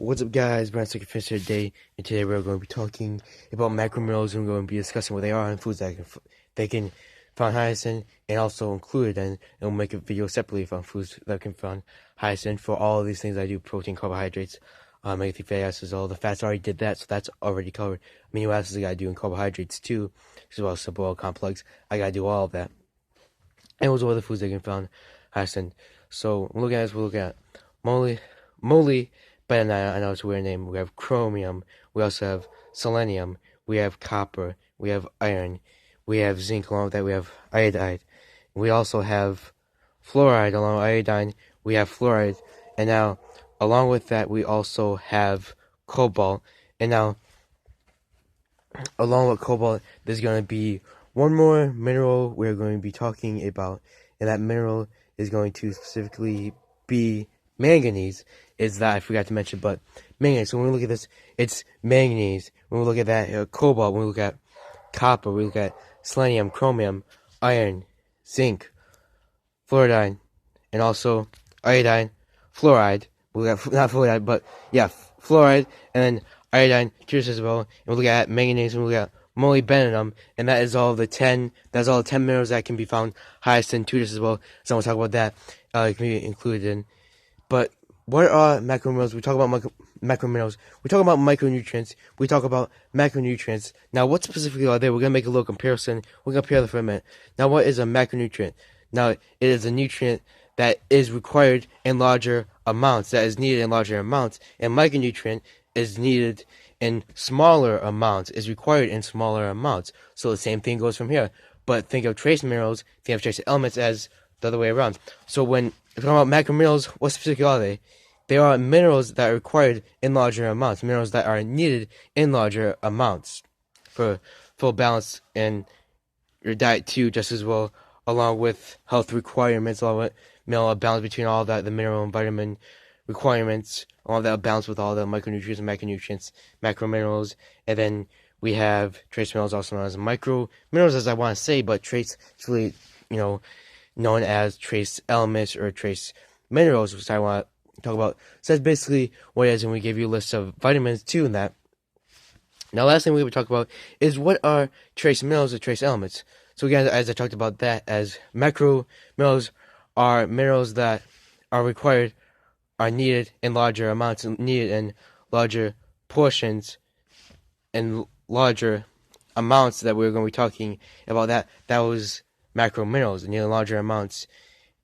What's up, guys? Brandon Second Fish here today, and today we're going to be talking about macrominerals, and we're going to be discussing what they are and foods that they can find highest in, and also included in, and we'll make a video separately on foods that can find highest in. For all of these things I do: protein, carbohydrates, omega-3 fatty acids. All the fats, I already did that, so that's already covered. Amino acids I gotta do, and carbohydrates too, as well as simple oil complex. I gotta do all of that. And those are all the foods they can find highest in. So we're looking at this. We're looking at moly. But I know it's a weird name. We have chromium. We also have selenium. We have copper. We have iron. We have zinc. Along with that, we have iodide. We also have fluoride. Along with iodine, we have fluoride. And now, along with that, we also have cobalt. And now, along with cobalt, there's going to be one more mineral we're going to be talking about. And that mineral is going to specifically be manganese. Is that I forgot to mention, but manganese. So when we look at this, it's manganese. When we look at that, cobalt. When we look at copper, we look at selenium, chromium, iron, zinc, fluoride, and also iodine, fluoride. We look at not fluoride, but yeah, fluoride, and then iodine, curious as well. And we look at manganese, and we look at molybdenum, and that is all the 10. That's all the 10 minerals that can be found highest in tutors as well. So we'll talk about that. It can be included in. But what are macrominerals? We talk about macrominerals. We talk about micronutrients. We talk about macronutrients. Now, what specifically are they? We're going to make a little comparison. We're going to compare them for a minute. Now, what is a macronutrient? Now, it is a nutrient that is required in larger amounts, that is needed in larger amounts. And micronutrient is needed in smaller amounts, is required in smaller amounts. So the same thing goes from here. But think of trace minerals, think of trace elements as the other way around. So when we're talking about macrominerals, what specifically are they? They are minerals that are required in larger amounts, minerals that are needed in larger amounts for full balance in your diet too, just as well, along with health requirements, along with balance between all that, the mineral and vitamin requirements, all that balance with all the micronutrients and macronutrients, macrominerals, and then we have trace minerals, also known as microminerals, as I want to say, but trace is really, known as trace elements or trace minerals, which I want to talk about. So that's basically what it is, and we give you a list of vitamins too in that. Now, last thing we would talk about is what are trace minerals or trace elements. So again, as I talked about that, as macrominerals are minerals that are required, are needed in larger amounts, needed in larger portions, and larger amounts that we're going to be talking about. That was macrominerals, needed in larger amounts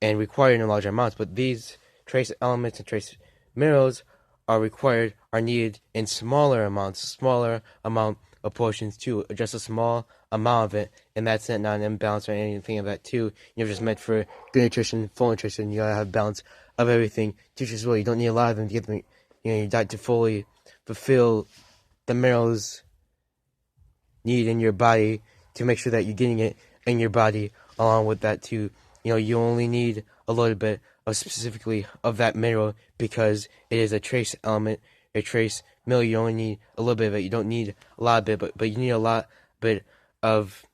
and required in larger amounts. But these trace elements and trace minerals are required, are needed in smaller amounts, smaller amount of portions too, just a small amount of it, and that's it, not an imbalance or anything of that too. You're just meant for good nutrition, full nutrition. You gotta have balance of everything. Teachers as well. You don't need a lot of them to get them, your diet to fully fulfill the minerals needed in your body, to make sure that you're getting it in your body. Along with that too, you only need a little bit of specifically of that mineral because it is a trace element, a trace mineral. You only need a little bit of it. You don't need a lot of it, but you need a lot bit of,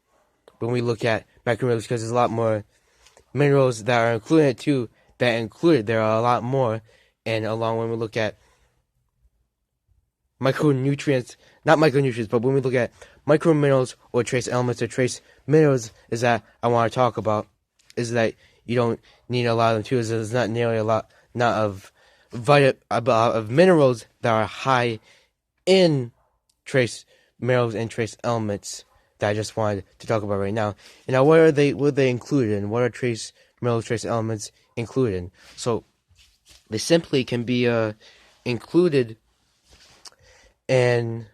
when we look at macrominerals, because there's a lot more minerals that are included too. There are a lot more, and along when we look at micronutrients, not micronutrients, but when we look at microminerals or trace elements or trace minerals, is that I want to talk about is that you don't need a lot of them too. There's not nearly a lot, not of minerals that are high in trace minerals and trace elements that I just wanted to talk about right now. And now, what are they included in? What are trace minerals, trace elements included in? So they simply can be included in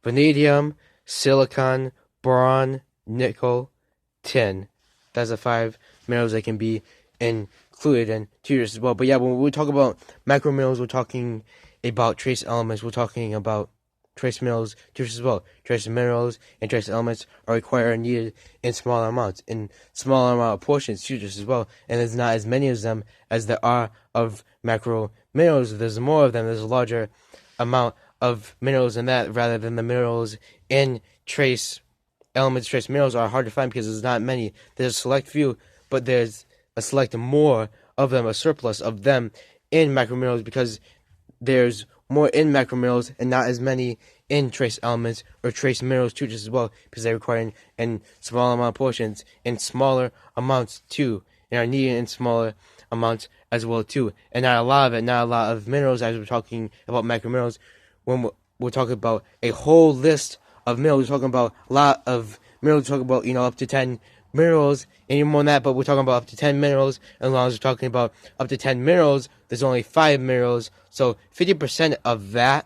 vanadium, silicon, boron, nickel, tin. That's the 5 minerals that can be included in tutors as well. But yeah, when we talk about macrominerals, we're talking about trace elements. We're talking about trace minerals, tutors as well. Trace minerals and trace elements are required and needed in smaller amounts, in smaller amount of portions, tutors as well. And there's not as many of them as there are of macrominerals. There's more of them. There's a larger amount of minerals in that, rather than the minerals in trace elements. Trace minerals are hard to find because there's not many. There's a select few, but there's a select more of them, a surplus of them in macrominerals, because there's more in macrominerals and not as many in trace elements or trace minerals too, just as well, because they require in small amount of portions, in smaller amounts too, and are needed in smaller amounts as well too, and not a lot of it, not a lot of minerals. As we're talking about macrominerals, when we're talking about a whole list of minerals, we're talking about a lot of minerals. We're talking about up to 10 minerals, and even more than that, but we're talking about up to 10 minerals. As long as we're talking about up to 10 minerals, there's only 5 minerals, so 50% of that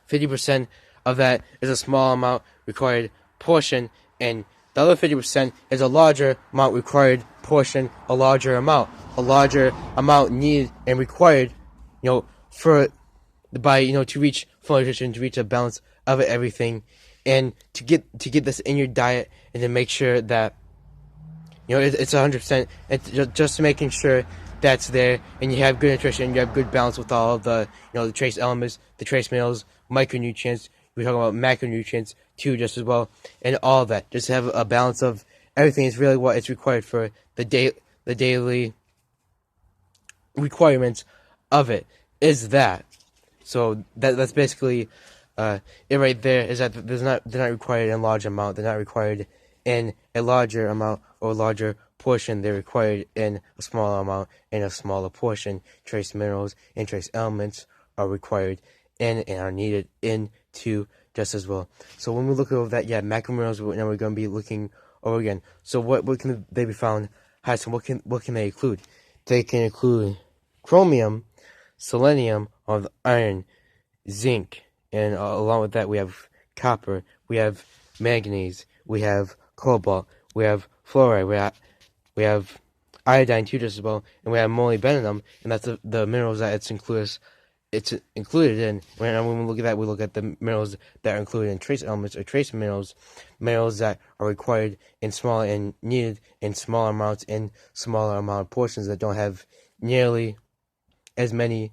50% of that is a small amount required portion, and the other 50% is a larger amount required portion, a larger amount needed and required, for the body, to reach full nutrition, to reach a balance of everything, and to get this in your diet, and to make sure that it's 100%. It's just making sure that's there, and you have good nutrition, you have good balance with all of the the trace elements, the trace minerals, micronutrients. We're talking about macronutrients too, just as well, and all of that. Just to have a balance of everything is really what it's required for the daily requirements of it. Is that so? That's basically it right there. Is that they're not required in large amount. They're not required in a larger amount or larger portion. They're required in a smaller amount in a smaller portion. Trace minerals and trace elements are required in and are needed in too, just as well. So when we look over that, macrominerals. Now we're going to be looking over again. So what can they be found? Hi, so what can they include? They can include chromium, selenium, or the iron, zinc, and along with that we have copper, we have manganese, we have cobalt, we have fluoride, we have iodine too, just as well, and we have molybdenum, and that's the minerals that it's included in. When we look at that, we look at the minerals that are included in trace elements or trace minerals that are required in small and needed in smaller amounts, in smaller amount of portions, that don't have nearly as many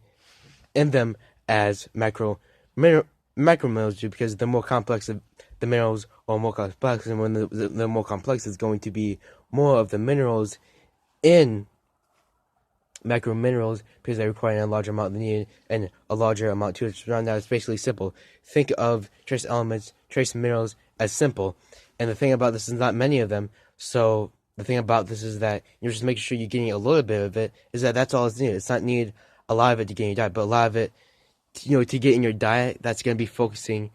in them as macrominerals do, because the more complex the minerals are more complex, and when the more complex, is going to be more of the minerals in macrominerals, because they require a larger amount than needed and a larger amount to it. Now it's basically simple. Think of trace elements, trace minerals as simple, and the thing about this is not many of them. So the thing about this is that you're just making sure you're getting a little bit of it. Is that's all it's needed. It's not needed a lot of it to get in your diet, but a lot of it, to get in your diet. That's going to be focusing,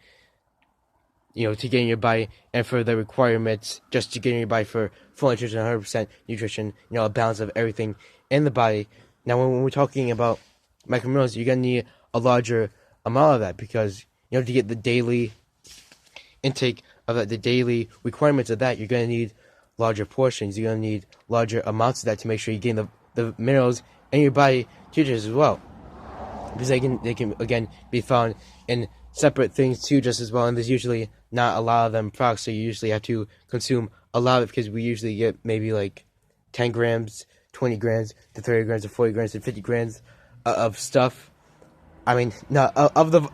to get in your body, and for the requirements, just to get in your body for full nutrition, 100% nutrition, a balance of everything in the body. Now, when we're talking about macrominerals, you're going to need a larger amount of that, because, to get the daily intake of that, the daily requirements of that, you're going to need larger portions. You're going to need larger amounts of that to make sure you're getting the minerals in your body just as well. Because they can again be found in separate things too, just as well, and there's usually not a lot of them products, so you usually have to consume a lot of it, because we usually get maybe like 10 grams, 20 grams, to 30 grams, to 40 grams, to 50 grams of stuff. I mean, not of the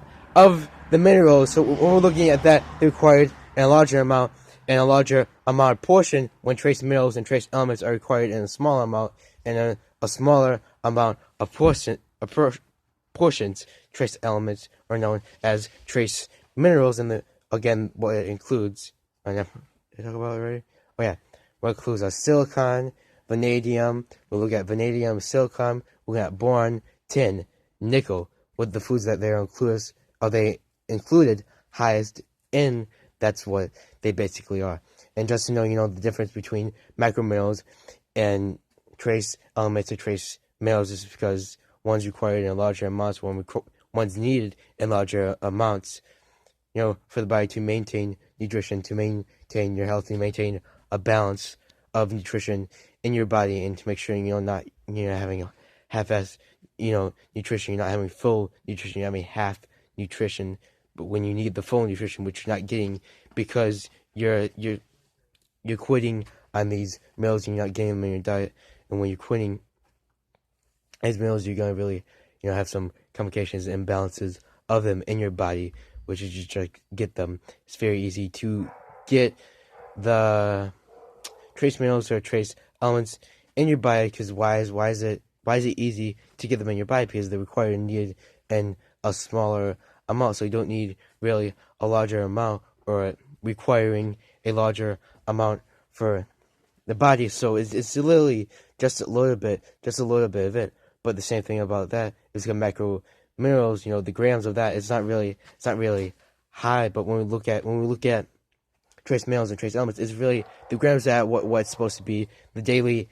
minerals. So when we're looking at that, they're required in a larger amount, and a larger amount of portion, when trace minerals and trace elements are required in a smaller amount, and a smaller amount of portions. Trace elements are known as trace minerals, and again, what it includes. Did I talk about it already? Oh yeah, what it includes are silicon, vanadium. We'll look at vanadium, silicon. We'll look at boron, tin, nickel. What the foods that they included highest in. That's what they basically are. And just to know, the difference between macrominerals and trace elements or trace minerals is because one's required in larger amounts, one's needed in larger amounts, for the body to maintain nutrition, to maintain your health, to maintain a balance of nutrition in your body, and to make sure you're not having half-ass nutrition, you're not having full nutrition, you're having half nutrition, but when you need the full nutrition, which you're not getting because you're quitting on these meals and you're not getting them in your diet, and when you're quitting these meals, you're going to really have some complications and imbalances of them in your body, which is just to get them. It's very easy to get the trace minerals or trace elements in your body, because why is it Why is it easy to get them in your body? Because they require needed in a smaller amount. So you don't need really a larger amount or requiring a larger amount for the body. So it's literally just a little bit of it. But the same thing about that is the macro minerals. The grams of that, it's not really high. But when we look at trace minerals and trace elements, it's really the grams that what's supposed to be the daily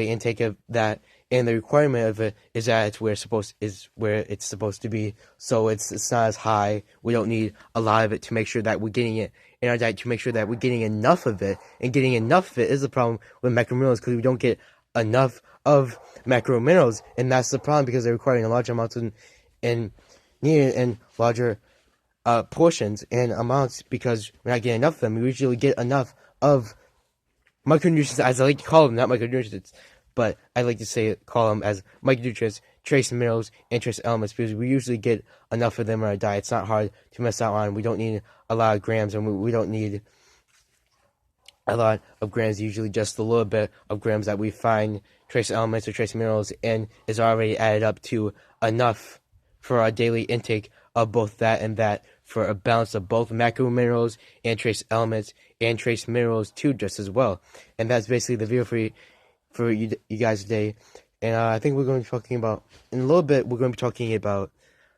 intake of that, and the requirement of it is that it's where it's supposed to be. So it's not as high. We don't need a lot of it to make sure that we're getting it in our diet, to make sure that we're getting enough of it. And getting enough of it is the problem with macrominerals, because we don't get enough of macrominerals, and that's the problem, because they're requiring a large amounts and needed in larger portions and amounts, because we're not getting enough of them. We usually get enough of micronutrients, as I like to call them, not micronutrients, but I like to call them as micronutrients, trace minerals, and trace elements, because we usually get enough of them in our diet. It's not hard to miss out on. We don't need a lot of grams, and we don't need a lot of grams, usually just a little bit of grams that we find trace elements or trace minerals, and is already added up to enough for our daily intake of both that and that, for a balance of both macrominerals and trace elements and trace minerals too, just as well. And that's basically the video for you guys today. And I think we're going to be talking about, in a little bit, we're going to be talking about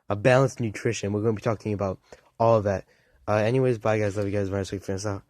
a balanced nutrition. We're going to be talking about all of that. Anyways, bye guys, love you guys, very sweet, finish out.